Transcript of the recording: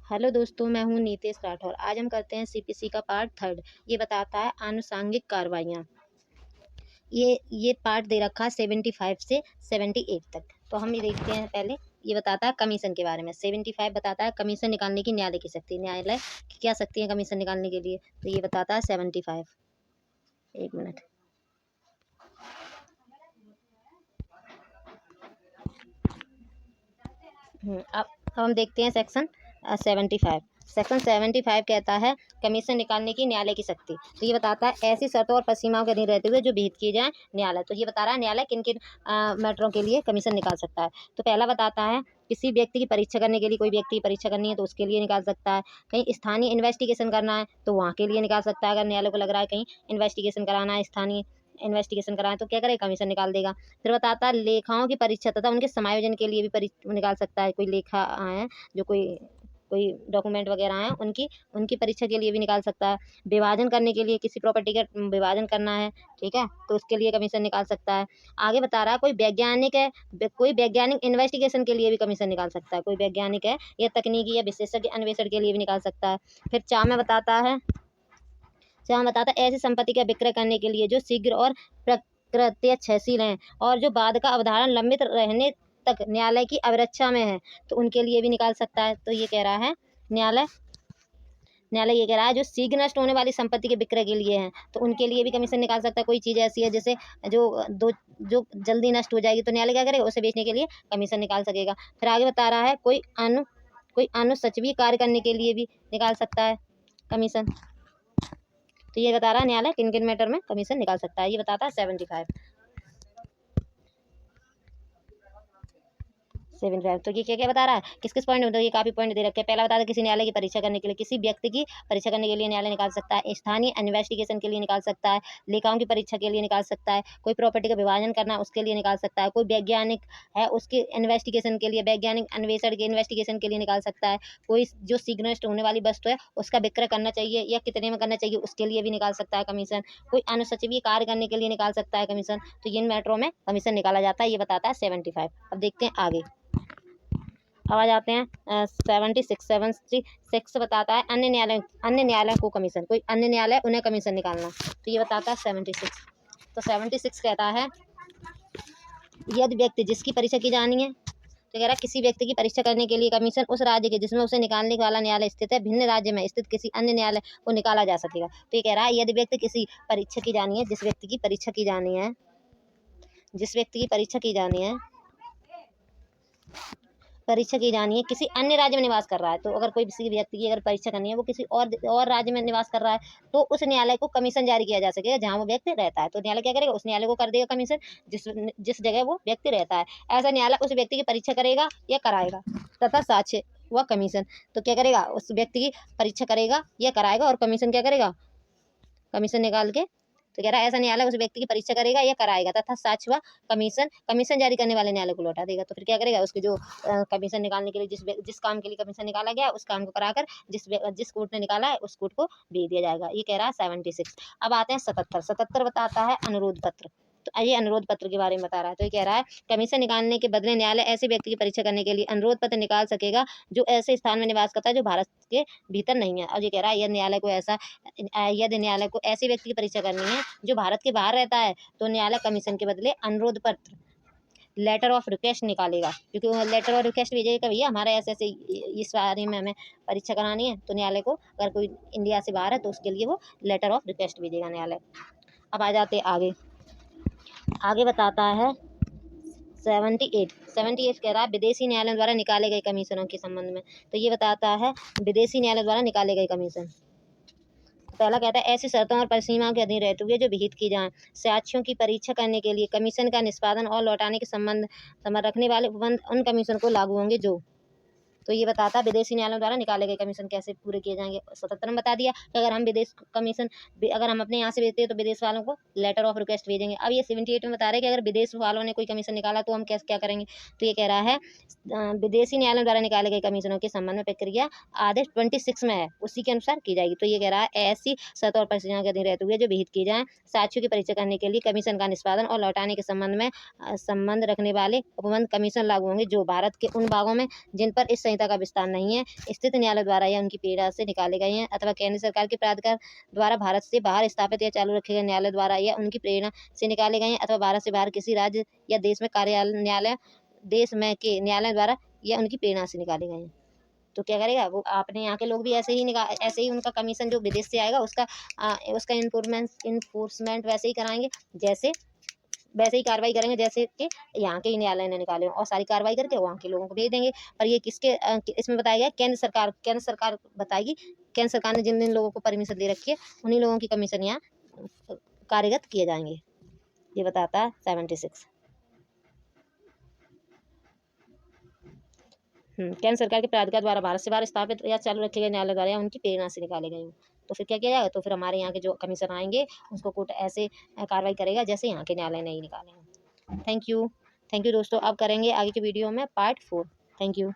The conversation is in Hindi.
हेलो दोस्तों, मैं हूँ नीतेश राठौर। आज हम करते हैं सीपीसी का पार्ट थर्ड। ये बताता है आनुषंगिक कार्रवाइयाँ। ये पार्ट दे रखा है 75 से 78 तक। तो हम ये देखते हैं। पहले ये बताता है कमीशन के बारे में। 75 बताता है कमीशन निकालने की न्यायालय की शक्ति। न्यायालय की क्या शक्ति है कमीशन निकालने के लिए, तो ये बताता है 75। एक मिनट। अब हम देखते हैं सेक्शन 75। सेक्शन 75 कहता है कमीशन निकालने की न्यायालय की शक्ति। तो ये बताता है ऐसी शर्तों और सीमाओं के अधीन रहते हुए जो विहित किए जाए न्यायालय। तो ये बता रहा है न्यायालय किन किन मैटरों के लिए कमीशन निकाल सकता है। तो पहला बताता है किसी व्यक्ति की परीक्षा करने के लिए, कोई व्यक्ति की परीक्षा करनी है तो उसके लिए निकाल सकता है। कहीं स्थानीय इन्वेस्टिगेशन करना है तो वहाँ के लिए निकाल सकता है। अगर न्यायालय को लग रहा है कहीं इन्वेस्टिगेशन कराना है, स्थानीय इन्वेस्टिगेशन कराना है, तो क्या करेगा, कमीशन निकाल देगा। फिर बताता है लेखाओं की परीक्षा तथा उनके समायोजन के लिए भी निकाल सकता है। कोई लेखा है जो कोई कोई डॉक्यूमेंट वगैरह हैं उनकी उनकी परीक्षा के लिए भी निकाल सकता है। विभाजन करने के लिए, किसी प्रॉपर्टी का विभाजन करना है, ठीक है, तो उसके लिए कमीशन निकाल सकता है। आगे बता रहा है कोई वैज्ञानिक है, कोई वैज्ञानिक इन्वेस्टिगेशन के लिए भी कमीशन निकाल सकता है। कोई वैज्ञानिक है या तकनीकी या विशेषज्ञ अन्वेषण के लिए भी निकाल सकता है। फिर चार में बताता है ऐसी संपत्ति का विक्रय करने के लिए जो शीघ्र और प्रत्यक्षशील हैं और जो बाद का अवधारण लंबित रहने तक न्यायालय की अवरक्षा में है, तो उनके लिए भी निकाल सकता है। तो ये कह रहा है न्यायालय ये कह रहा है जो शीघ्र नष्ट होने वाली संपत्ति के विक्रय के लिए हैं, तो उनके लिए भी कमीशन निकाल सकता है। कोई चीज़ ऐसी है जैसे जो जल्दी नष्ट हो जाएगी, तो न्यायालय क्या करेगा, उसे बेचने के लिए कमीशन निकाल सकेगा। फिर आगे बता रहा है कोई अनुसचवी कार्य करने के लिए भी निकाल सकता है कमीशन। तो ये बता रहा है न्यायालय किन किन मैटर में कमीशन निकाल सकता है। ये बताता है 75। तो ये क्या क्या बता रहा है, किस किस पॉइंट में, तो ये काफी पॉइंट दे रखे हैं। पहला बता रहा है किसी न्यायालय की परीक्षा करने के लिए, किसी व्यक्ति की परीक्षा करने के लिए न्यायालय निकाल सकता है। स्थानीय इन्वेस्टिगेशन के लिए निकाल सकता है। लेखाओं की परीक्षा के लिए निकाल सकता है। कोई प्रॉपर्टी का विभाजन करना है उसके लिए निकाल सकता है। कोई वैज्ञानिक है उसके इन्वेस्टिगेशन के लिए, वैज्ञानिक अन्वेषण के इन्वेस्टिगेशन के लिए निकाल सकता है। कोई जो शीघ्र नष्ट होने वाली वस्तु है उसका विक्रय करना चाहिए या कितने में करना चाहिए, उसके लिए भी निकाल सकता है कमीशन। कोई अनुसचिवीय कार्य करने के लिए निकाल सकता है कमीशन। तो इन मैटरों में कमीशन निकाला जाता है। ये बताता है 75। अब देखते हैं आगे। अब आ जाते हैं 76 बताता है अन्य न्यायालय को कमीशन, कोई अन्य न्यायालय उन्हें कमीशन निकालना। तो ये बताता है 76। तो 76 कहता है यदि व्यक्ति जिसकी परीक्षा की जानी है, तो कह रहा है किसी व्यक्ति की परीक्षा करने के लिए कमीशन उस राज्य के जिसमें उसे निकालने वाला न्यायालय स्थित है भिन्न राज्य में स्थित किसी अन्य न्यायालय को निकाला जा सकेगा। तो ये कह रहा है यदि व्यक्ति किसी परीक्षा की जानी है, जिस व्यक्ति की परीक्षा की जानी है किसी अन्य राज्य में निवास कर रहा है, तो अगर कोई किसी व्यक्ति की अगर परीक्षा करनी है वो किसी और राज्य में निवास कर रहा है, तो उस न्यायालय को कमीशन जारी किया जा सकेगा जहाँ वो व्यक्ति रहता है। तो न्यायालय क्या करेगा, उस न्यायालय को कर देगा कमीशन जिस जगह वो व्यक्ति रहता है। ऐसा न्यायालय उस व्यक्ति की परीक्षा करेगा या कराएगा तथा साक्ष्य व कमीशन। तो क्या करेगा, उस व्यक्ति की परीक्षा करेगा या कराएगा और कमीशन क्या करेगा, कमीशन निकाल के। तो कह रहा है ऐसा न्यायालय उस व्यक्ति की परीक्षा करेगा या कराएगा तथा साक्ष्य व कमीशन जारी करने वाले न्यायालय को लौटा देगा। तो फिर क्या करेगा, उसके जो कमीशन निकालने के लिए जिस काम के लिए कमीशन निकाला गया उस काम को कराकर जिस कोर्ट ने निकाला है उस कोर्ट को भेज दिया जाएगा। ये कह रहा है 76। अब आते हैं 77 बताता है अनुरोध पत्र। तो ये अनुरोध पत्र के बारे में बता रहा है। तो ये कह रहा है कमीशन निकालने के बदले न्यायालय ऐसे व्यक्ति की परीक्षा करने के लिए अनुरोध पत्र निकाल सकेगा जो ऐसे स्थान में निवास करता है जो भारत के भीतर नहीं है। और ये कह रहा है यदि न्यायालय को ऐसे व्यक्ति की परीक्षा करनी है जो भारत के बाहर रहता है, तो न्यायालय कमीशन के बदले अनुरोध पत्र लेटर ऑफ रिक्वेस्ट निकालेगा, क्योंकि वो लेटर ऑफ रिक्वेस्ट भेजेगा भैया हमारे ऐसे ऐसे इस बारे में हमें परीक्षा करानी है। तो न्यायालय को अगर कोई इंडिया से बाहर है तो उसके लिए वो लेटर ऑफ रिक्वेस्ट भेजेगा न्यायालय। अब आ जाते आगे बताता है 78 कह रहा है विदेशी न्यायालयों द्वारा निकाले गए कमीशनों के संबंध में। तो ये बताता है विदेशी न्यायालय द्वारा निकाले गए कमीशन। पहला कहता है ऐसी शर्तों और परिसीमाओं के अधीन रहते हुए जो विहित की जाए साक्ष्यों की परीक्षा करने के लिए कमीशन का निष्पादन और लौटाने के संबंध रखने वाले उपबंध उन कमीशन को लागू होंगे जो। तो ये बताता है विदेशी न्यायालयों द्वारा निकाले गए कमीशन कैसे पूरे किए जाएंगे। 77 में बता दिया कि अगर हम अगर हम अपने यहाँ से भेजते हैं तो विदेश वालों को लेटर ऑफ रिक्वेस्ट भेजेंगे। अब ये 78 में बता रहे हैं कि अगर विदेश वालों ने कोई कमीशन निकाला तो हम क्या करेंगे। तो ये कह रहा है विदेशी न्यायालयों द्वारा निकाले गए कमीशनों के संबंध में प्रक्रिया आदेश 26 में है, उसी के अनुसार की जाएगी। तो ये कह रहा है ऐसी शर्तों और परिस्थितियों के अधीन रहते हुए जो विहित की जाए साक्ष्यों की परीक्षा करने के लिए कमीशन का निष्पादन और लौटाने के संबंध में संबंध रखने वाले उपबंध कमीशन लागू होंगे जो भारत के उन भागों में जिन पर इस मान्यता का विस्तार नहीं है, स्थित न्यायालय द्वारा या उनकी प्रेरणा से निकाले गए हैं, अथवा केंद्र सरकार के प्राधिकार द्वारा भारत से बाहर स्थापित या चालू रखे गए न्यायालय द्वारा या उनकी प्रेरणा से निकाले गए हैं, अथवा भारत से बाहर किसी राज्य या देश में कार्यालय न्यायालय देश में के न्यायालय द्वारा या उनकी प्रेरणा से निकाले गए हैं। तो क्या करेगा वो, अपने यहाँ के लोग भी ऐसे ही उनका कमीशन जो विदेश से आएगा उसका इन्फोर्समेंट वैसे ही कराएंगे, वैसे ही कार्रवाई करेंगे जैसे कि यहाँ के ही न्यायालय ने निकाले हों, और सारी कार्रवाई करके वहाँ के लोगों को भेज देंगे। पर ये इसमें बताया गया केंद्र सरकार बताएगी, केंद्र सरकार ने जिन जिन लोगों को परमिशन दे रखी है उन्हीं लोगों की कमीशन यहाँ कार्यगत किए जाएंगे। ये बताता है 76। केंद्र सरकार के प्राधिकार द्वारा भारत से बाहर स्थापित या चालू रखे गए न्यायालय द्वारा या उनकी प्रेरणा से निकाले गए हों। तो फिर क्या किया जाएगा, तो फिर हमारे यहाँ के जो कमीशन आएंगे उसको कोर्ट ऐसे कार्रवाई करेगा जैसे यहाँ के न्यायालय नहीं निकाले हैं। थैंक यू दोस्तों। अब करेंगे आगे की वीडियो में पार्ट 4। Thank you.